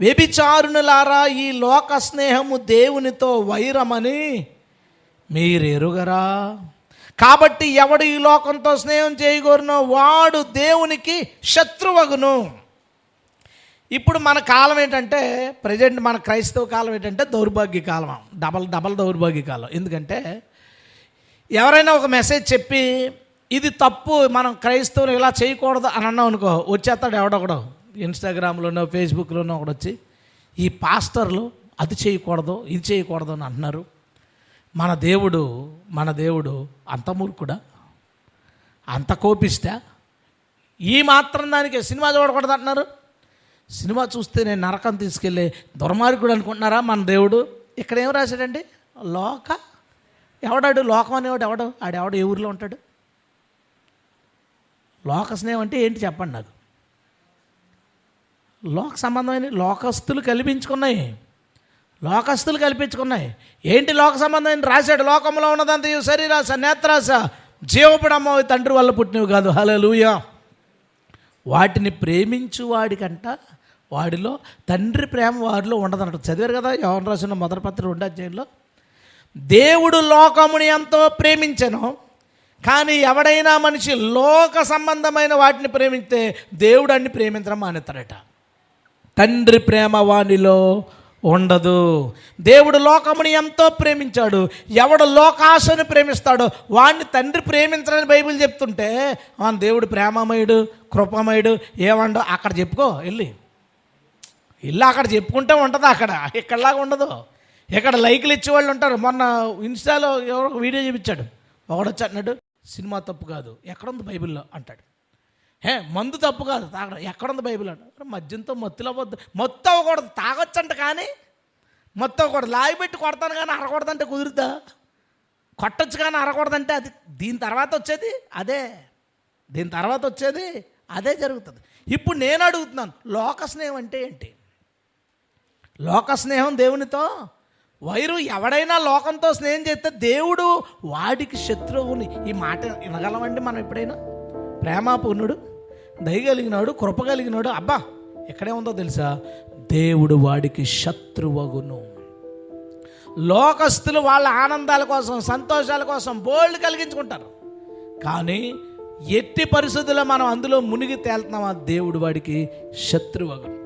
వ్యభిచారునులారా, ఈ లోక స్నేహము దేవునితో వైరమని మీరు ఎరుగరా? కాబట్టి ఎవడు ఈ లోకంతో స్నేహం చేయగోరునో వాడు దేవునికి శత్రువగును. ఇప్పుడు మన కాలం ఏంటంటే, ప్రజెంట్ మన క్రైస్తవ కాలం ఏంటంటే దౌర్భాగ్య కాలం, డబల్ దౌర్భాగ్య కాలం. ఎందుకంటే ఎవరైనా ఒక మెసేజ్ చెప్పి ఇది తప్పు, మనం క్రైస్తవులు ఇలా చేయకూడదు అని అన్నాం అనుకో, వచ్చేస్తాడు ఎవడొకడో ఇన్స్టాగ్రామ్లోనో ఫేస్బుక్లోనో ఒకడు వచ్చి, ఈ పాస్టర్లు అది చేయకూడదు ఇది చేయకూడదు అని అంటున్నారు. మన దేవుడు అంత మూర్ఖుడా, అంత కోపిస్తా? ఈ మాత్రం దానికి సినిమా చూడకూడదు అంటున్నారు. సినిమా చూస్తే నేను నరకం తీసుకెళ్ళే దుర్మార్గుడు అనుకుంటున్నారా మన దేవుడు? ఇక్కడ ఏం రాశాడండి? ఎవడాడు లోకం అనేవాడు? ఆడెవడు ఏ ఊరిలో ఉంటాడు? లోక స్నేహం అంటే ఏంటి చెప్పండి నాకు. లోక సంబంధమైన లోకస్తులు కల్పించుకున్నాయి. ఏంటి లోక సంబంధమైన రాశాడు? లోకంలో ఉన్నదంతా శరీరాశ, నేత్రాశ, జీవపుడమ్మ తండ్రి వల్ల పుట్టినవి కాదు. హల్లెలూయా. వాటిని ప్రేమించు వాడికంట వాడిలో తండ్రి ప్రేమ వారిలో ఉండదన్నట్టు చదివారు కదా యోహాను రాసిన మొదటి పత్రిక 2వ అధ్యాయంలో. దేవుడు లోకముని ఎంతో ప్రేమించెను, కానీ ఎవడైనా మనిషి లోక సంబంధమైన వాటిని ప్రేమిస్తే దేవుడు అన్ని ప్రేమించడం మానేస్తాడట. తండ్రి ప్రేమ వానిలో ఉండదు. దేవుడు లోకముని ఎంతో ప్రేమించాడు. ఎవడు లోకాశను ప్రేమిస్తాడో వాడిని తండ్రి ప్రేమించడని బైబిల్ చెప్తుంటే, మన దేవుడు ప్రేమమయుడు, కృపమయుడు ఏమండో అక్కడ చెప్పుకో, వెళ్ళి అక్కడ చెప్పుకుంటే ఉంటుంది. అక్కడ ఇక్కడలాగా ఉండదు. ఇక్కడ లైకులు ఇచ్చేవాళ్ళు ఉంటారు. మొన్న ఇన్స్టాలో ఎవరో వీడియో చూపించాడు, ఒకడొచ్చి అన్నాడు, సినిమా తప్పు కాదు, ఎక్కడుంది బైబిల్లో అంటాడు. మందు తప్పు కాదు, తాగడం ఎక్కడుంది బైబిల్ అంటాడు. మద్యంతో మత్తులో మత్తు అవ్వకూడదు, తాగొచ్చంట కానీ మత్తు అవ్వకూడదు. లాగి పెట్టి కొడతాను కానీ అరకూడదంటే కుదురుతా? కొట్టచ్చు కానీ అరకూడదంటే అది దీని తర్వాత వచ్చేది అదే జరుగుతుంది. ఇప్పుడు నేను అడుగుతున్నాను, లోక స్నేహం అంటే ఏంటి? లోక స్నేహం దేవునితో వైరు. ఎవడైనా లోకంతో స్నేహం చేస్తే దేవుడు వాడికి శత్రువుని. ఈ మాట వినగలమండి మనం ఎప్పుడైనా? ప్రేమాపూర్ణుడు, దయగలిగినాడు, కృప కలిగినాడు, అబ్బా ఎక్కడే ఉందో తెలుసా? దేవుడు వాడికి శత్రువగును. లోకస్తులు వాళ్ళ ఆనందాల కోసం, సంతోషాల కోసం బోల్డ్ కలిగించుకుంటారు, కానీ ఎట్టి పరిస్థితుల్లో మనం అందులో మునిగి తేలుతున్నామా, దేవుడు వాడికి శత్రువగును.